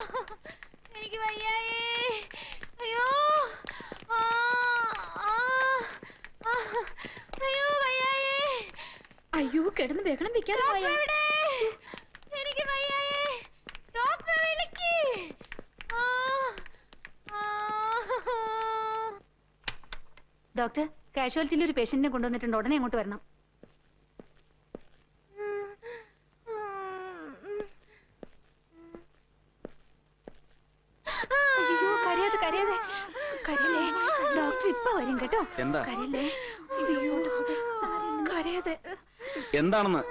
എനിക്ക് വയ്യായേ. അയ്യോ അയ്യോ വയ്യായേ. അയ്യോ കിടന്ന് ബഹളം വെക്കാതെ എനിക്ക് വയ്യായേ. ഡോക്ടറെ വിളിക്ക്. ഡോക്ടർ, കാഷ്വാലിറ്റിയിൽ ഒരു പേഷ്യന്റിനെ കൊണ്ടുവന്നിട്ടുണ്ട്, ഉടനെ അങ്ങോട്ട് വരണം. അയ്യോ കരയാതെ കരയാതെ കരയല്ലേ, ഡോക്ടർ ഇപ്പൊ വരും കേട്ടോ. എന്താ കരയല്ലേ, കരയാതെ. എന്താണെന്ന്?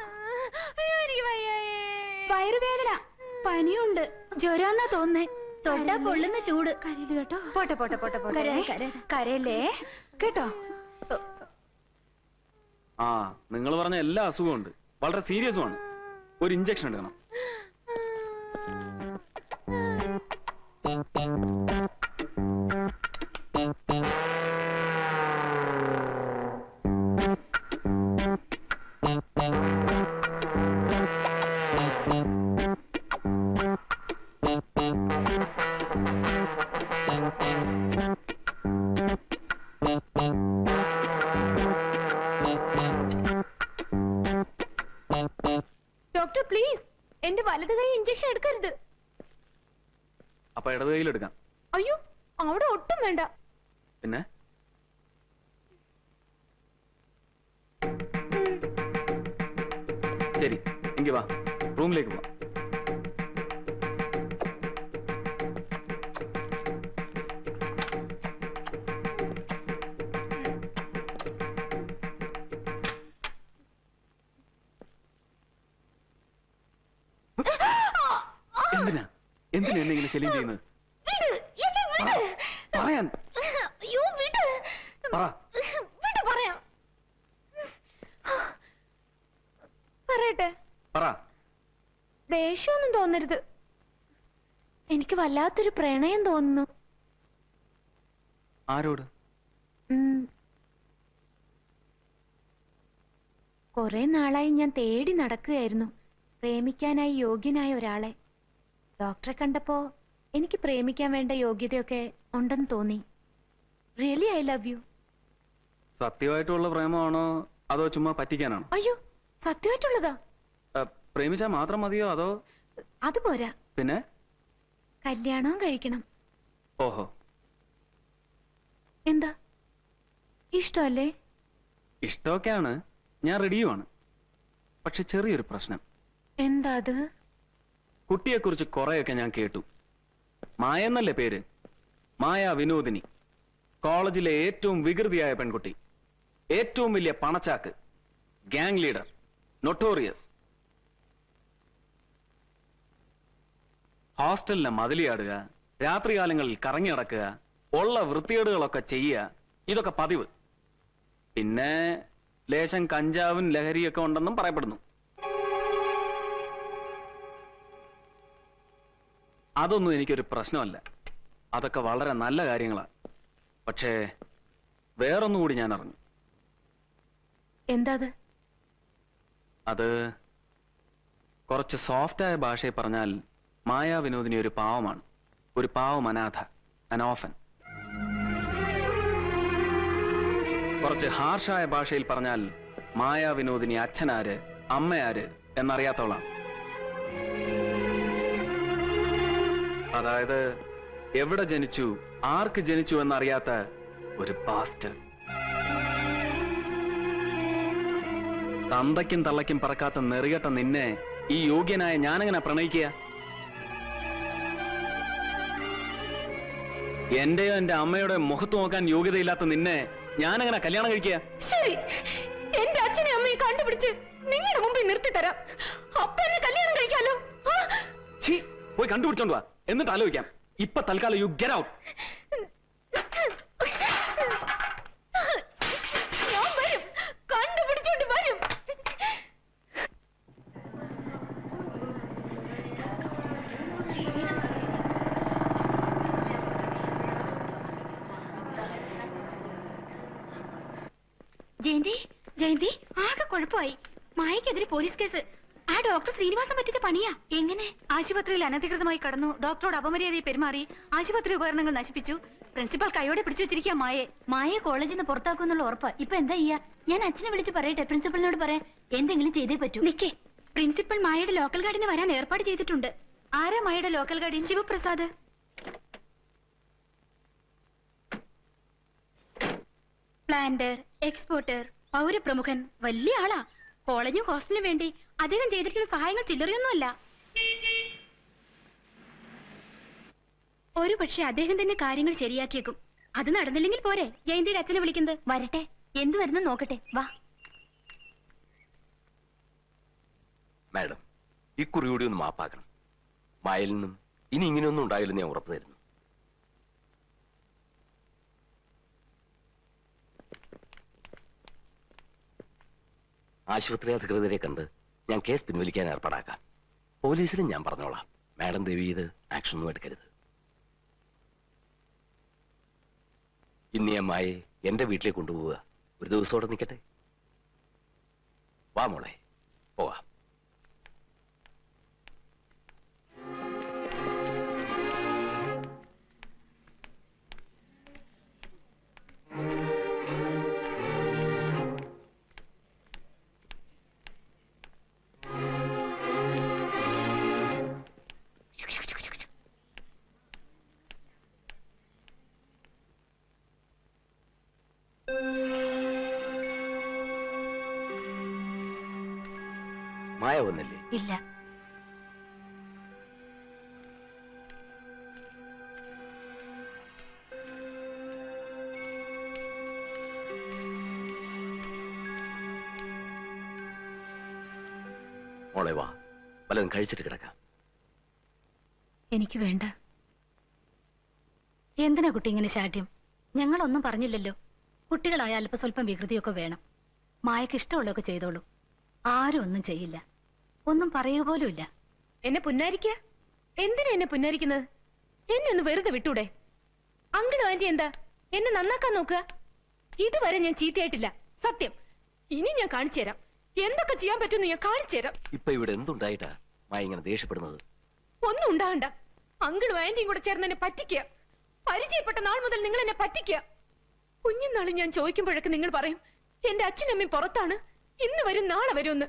എനിക്ക് വയ്യായേ. വയറുവേദന, പനിയുണ്ട്, ജ്വരാന്നാ തോന്നേ, തൊട്ടാ പൊള്ളുന്ന ചൂട്. കരയില് കേട്ടോ. പോട്ടെ പോട്ടെ പോട്ടെ പോട്ടെ, കരയല്ലേ കേട്ടോ. ആ, നിങ്ങൾ പറഞ്ഞ എല്ലാ അസുഖവും ഉണ്ട്, വളരെ സീരിയസുമാണ്. ഒരു ഇഞ്ചക്ഷൻ എടുക്കണം. ഡോക്ടർ പ്ലീസ്, എന്റെ വലത് കൈ ഇഞ്ചക്ഷൻ എടുക്കരുത്. അപ്പൊ ഇടത് കൈയിലെടുക്കാം. അയ്യോ അവിടെ ഒട്ടും വേണ്ട. പിന്നെ ശരി, എങ്കിൽ വാ, റൂമിലേക്ക് പോവാം. എന്തിനാ എന്തിനാ എന്നെ ഇങ്ങനെ ശല്യം ചെയ്യുന്നത്? പറയാൻ പറയാം. പറയട്ടെ. പറ. ദേഷ്യമൊന്നും തോന്നരുത്, എനിക്ക് വല്ലാത്തൊരു പ്രണയം തോന്നുന്നു. ആരോട്? കുറെ നാളായി ഞാൻ തേടി നടക്കുകയായിരുന്നു പ്രേമിക്കാനായി യോഗ്യനായ ഒരാളെ. ഡോക്ടറെ കണ്ടപ്പോ എനിക്ക് പ്രേമിക്കാൻ വേണ്ട യോഗ്യതയൊക്കെ ഉണ്ടെന്ന് തോന്നി. Really I love you. സത്യമായിട്ടുള്ള പ്രേമമാണോ അതോ ചുമ്മാ പറ്റിക്കാനാണോ? അയ്യോ സത്യമായിട്ടുള്ളതാ. പ്രേമിച്ചാൽ മാത്രം മതിയോ അതോ? അത് പോരാ, പിന്നെ കല്യാണവും കഴിക്കണം. ഓഹോ, എന്താ ഇഷ്ടമല്ലേ? ഇഷ്ടമൊക്കെയാണ്, ഞാൻ റെഡിയുമാണ്. പക്ഷെ ചെറിയൊരു പ്രശ്നം. എന്താ അത്? കുട്ടിയെക്കുറിച്ച് കുറെയൊക്കെ ഞാൻ കേട്ടു. മായ എന്നല്ലേ പേര്? മായ വിനോദിനി. കോളേജിലെ ഏറ്റവും വികൃതിയായ പെൺകുട്ടി, ഏറ്റവും വലിയ പണച്ചാക്ക്, ഗ്യാങ് ലീഡർ, നൊട്ടോറിയസ്. ഹോസ്റ്റലിനെ മതിലിയാടുക, രാത്രികാലങ്ങളിൽ കറങ്ങി നടക്കുക, ഉള്ള വൃത്തികേടുകളൊക്കെ ചെയ്യുക, ഇതൊക്കെ പതിവ്. പിന്നെ ലേശം കഞ്ചാവും ലഹരിയൊക്കെ ഉണ്ടെന്നും പറയപ്പെടുന്നു. അതൊന്നും എനിക്കൊരു പ്രശ്നമല്ല, അതൊക്കെ വളരെ നല്ല കാര്യങ്ങളാണ്. പക്ഷേ വേറൊന്നുകൂടി ഞാൻ അറിഞ്ഞു. എന്താ അത് കുറച്ച് സോഫ്റ്റായ ഭാഷയിൽ പറഞ്ഞാൽ മായാ വിനോദിനി ഒരു പാവമാണ്, ഒരു പാവം അനാഥ, അനോഫൻ. കുറച്ച് ഹാർഷായ ഭാഷയിൽ പറഞ്ഞാൽ മായാ വിനോദിനി അച്ഛനാര് അമ്മയാര് എന്നറിയാത്തവളാണ്. അതായത് എവിടെ ജനിച്ചു, ആർക്ക് ജനിച്ചു എന്നറിയാത്ത ഒരു ബാസ്റ്റർ. തന്തയ്ക്കും തള്ളയ്ക്കും പറക്കാത്ത നെറികെട്ട നിന്നെ ഈ യോഗ്യനായ ഞാനെങ്ങനെ പ്രണയിക്കുക? എന്റെയോ എന്റെ അമ്മയുടെ മുഖത്ത് നോക്കാൻ യോഗ്യതയില്ലാത്ത നിന്നെ ഞാനെങ്ങനെ കല്യാണം കഴിക്കുക? ശരി, എന്റെ അച്ഛനെ അമ്മയെ കണ്ടുപിടിച്ച് നിങ്ങളുടെ മുമ്പിൽ നിർത്തി തരാം. അപ്പൊ എന്നെ കല്യാണം കഴിക്കാലോ. പോയി കണ്ടുപിടിച്ചോണ്ട് വാ, എന്നിട്ട് ആലോചിക്കാം. ഇപ്പൊ തൽക്കാലം യു ഗെറ്റ് ഔട്ട്. ഞാൻ വരും, കണ്ടുപിടിച്ചോണ്ട് വരും. ജയന്തി, ജയന്തി, ആകെ കുഴപ്പമായി. മായക്കെതിരെ പോലീസ് കേസ്. ആ ഡോക്ടർ ശ്രീനിവാസൻ പറ്റിച്ച പണിയാ. എങ്ങനെ? ആശുപത്രിയിൽ അനധികൃതമായി കടന്നു, ഡോക്ടറോട് അപമര്യാദയെ പെരുമാറി, ആശുപത്രി ഉപകരണങ്ങൾ നശിപ്പിച്ചു. പ്രിൻസിപ്പൽ കൈയോടെ പിടിച്ചു വെച്ചിരിക്കുക മായെ. മായെ കോളേജിൽ നിന്ന് പുറത്താക്കുന്നുള്ള ഉറപ്പ്. ഇപ്പൊ എന്താ ചെയ്യാ? ഞാൻ അച്ഛനെ വിളിച്ച് പറയട്ടെ, പ്രിൻസിപ്പലിനോട് പറയാൻ. എന്തെങ്കിലും ചെയ്തേ പറ്റൂ. നിക്കേ, പ്രിൻസിപ്പൽ മായയുടെ ലോക്കൽ ഗാർഡിന് വരാൻ ഏർപ്പാട് ചെയ്തിട്ടുണ്ട്. ആരാ മായയുടെ local guardian? Shivaprasad. Planter, exporter, പൗരപ്രമുഖൻ, വലിയ ആളാ. കോളേജും ഹോസ്റ്റലിനും വേണ്ടി അദ്ദേഹം ചെയ്തിരിക്കുന്ന സഹായങ്ങൾ ചില്ലറയൊന്നുമല്ല. ഒരു പക്ഷെ അദ്ദേഹം തന്നെ കാര്യങ്ങൾ ശരിയാക്കിയേക്കും. അത് നടന്നില്ലെങ്കിൽ പോരെ ജയന്തിയുടെ അച്ഛനെ വിളിക്കുന്നത്? വരട്ടെ, എന്തു വരുന്നു നോക്കട്ടെ. വാ. മാഡം, ഇക്കുറി കൂടി ഒന്ന് മാപ്പാക്കണം. മായയിൽ നിന്നും ഇനി ഇങ്ങനെയൊന്നും ഉണ്ടായില്ലെന്ന് ഞാൻ ഉറപ്പു തരുന്നു. ആശുപത്രി അധികൃതരെ കണ്ട് ഞാൻ കേസ് പിൻവലിക്കാൻ ഏർപ്പാടാക്കാം. പോലീസിനും ഞാൻ പറഞ്ഞോളാം. മാഡം ദേവി ഇത് ആക്ഷനൊന്നും എടുക്കരുത്. ഇനി അമ്മായി എന്റെ വീട്ടിലേക്ക് കൊണ്ടുപോവുക. ഒരു ദിവസത്തോടെ നിൽക്കട്ടെ. വാ മോളെ, പോവാം. മായ വന്നില്ലേ? ഇല്ല. മോളെ വാ, വല്ലതും കഴിച്ചിട്ട് കിടക്കാം. എനിക്ക് വേണ്ട. എന്തിനാ കുട്ടി ഇങ്ങനെ ശാഠ്യം? ഞങ്ങളൊന്നും പറഞ്ഞില്ലല്ലോ. കുട്ടികളായ അല്പസ്വല്പം വികൃതിയൊക്കെ വേണം. മായക്ക് ഇഷ്ടമുള്ളതൊക്കെ ചെയ്തോളൂ. ആരും ഒന്നും ചെയ്യില്ല. ഒന്നും പറയുക പോലുമില്ല. എന്നെ പുന്നാരിക്ക? എന്തിനാ എന്നെ പുന്നാരിക്കുന്നത്? എന്നെ ഒന്ന് വെറുതെ വിട്ടൂടെ? അങ്കിളും ആന്റി എന്താ എന്നെ നന്നാക്കാൻ നോക്കുക? ഇതുവരെ ഞാൻ ചീത്തയായിട്ടില്ല, സത്യം. ഇനി ഞാൻ കാണിച്ചു തരാം എന്തൊക്കെ ചെയ്യാൻ പറ്റുമെന്ന്. ഞാൻ കാണിച്ചു തരാം. ഇപ്പൊ ഇവിടെ എന്തുണ്ടായിട്ടാ മായ ഇങ്ങനെ ദേഷ്യപ്പെടുന്നത്? ഒന്നും ഉണ്ടാകണ്ട. അങ്കിളും ആന്റിയും കൂടെ ചേർന്ന് എന്നെ പറ്റിക്കുക. പരിചയപ്പെട്ട നാൾ മുതൽ നിങ്ങൾ എന്നെ പറ്റിക്കുക. കുഞ്ഞുനാളിൽ ഞാൻ ചോദിക്കുമ്പോഴൊക്കെ നിങ്ങൾ പറയും എന്റെ അച്ഛനമ്മയും പുറത്താണ്, ഇന്ന് വരും നാളെ വരുമെന്ന്.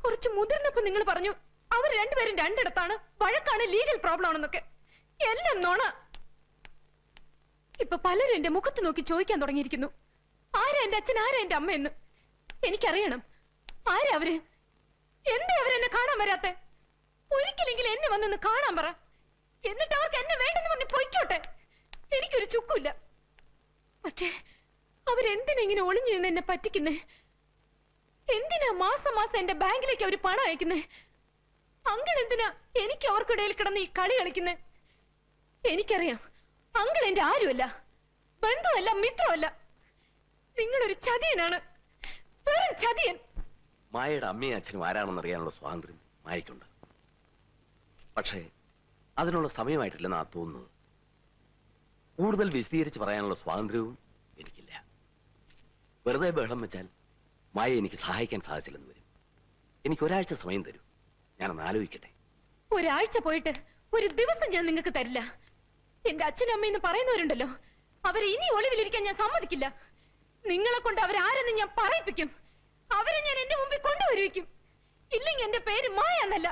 കുറച്ച് മുതിർന്നപ്പോ നിങ്ങൾ പറഞ്ഞു അവർ രണ്ടുപേരും രണ്ടിടത്താണ്, വഴക്കാണ്, ലീഗൽ പ്രോബ്ലം ആണെന്നൊക്കെ. എല്ലാം നോണ. ഇപ്പൊ പലരും എന്റെ മുഖത്ത് നോക്കി ചോദിക്കാൻ തുടങ്ങിയിരിക്കുന്നു, ആരാ എന്റെ അച്ഛൻ, ആരാ എന്റെ അമ്മ എന്ന്. എനിക്കറിയണം ആരാ അവര്. എന്താ അവരെന്നെ കാണാൻ വരാത്തെ? ഒരിക്കലെങ്കിലും എന്നെ വന്നൊന്ന് കാണാൻ പറ. എന്നിട്ട് അവർക്ക് എന്നെ വേണ്ടെന്ന് പറഞ്ഞ് പൊയ്ക്കോട്ടെ, എനിക്കൊരു ചുക്കില്ല. പക്ഷേ അവരെന്തിനാ ഇങ്ങനെ ഒളിഞ്ഞു നിന്ന് എന്നെ പറ്റിക്കുന്നേ? എന്തിനാ മാസം മാസം എന്റെ ബാങ്കിലേക്ക് അവര് പണം അയക്കുന്നേ? അങ്കിൾ എന്തിനാ എനിക്ക് അവർക്കിടയിൽ കിടന്ന് ഈ കളി കളിക്കുന്നേ? എനിക്കറിയാം അങ്കിൾ എന്റെ ആരുമല്ല, ബന്ധുവല്ല, മിത്രമല്ല. നിങ്ങളൊരു ചതിയനാണ്, വെറും ചതിയൻ. മായയുടെ അമ്മയും അച്ഛനും ആരാണെന്ന് അറിയാനുള്ള സ്വാതന്ത്ര്യം മായയ്ക്കുണ്ട്. പക്ഷേ അതിനുള്ള സമയമായിട്ടില്ലെന്നാ തോന്നുന്നത്. കൂടുതൽ വിശദീകരിച്ച് പറയാനുള്ള സ്വാതന്ത്ര്യവും എനിക്കില്ല. വെറുതെ ബഹളം വെച്ചാൽ മായ എനിക്ക് സഹായിക്കാൻ സാധിച്ചില്ലെന്ന് വരും. എനിക്ക് ഒരാഴ്ച സമയം തരൂ, ഞാനൊന്ന് ആലോചിക്കട്ടെ. ഒരാഴ്ച പോയിട്ട് ഒരു ദിവസം ഞാൻ നിങ്ങൾക്ക് തരില്ല. എന്റെ അച്ഛനും അമ്മയെന്ന് പറയുന്നവരുണ്ടല്ലോ, അവരെ ഇനി ഒളിവിലിരിക്കാൻ ഞാൻ സമ്മതിക്കില്ല. നിങ്ങളെ കൊണ്ട് അവരാരെന്ന് ഞാൻ പറയിപ്പിക്കും. അവരെ ഞാൻ എന്റെ മുമ്പിൽ കൊണ്ടുവരുവിക്കും. ഇല്ലെങ്കിൽ എന്റെ പേര് മായ എന്നല്ല,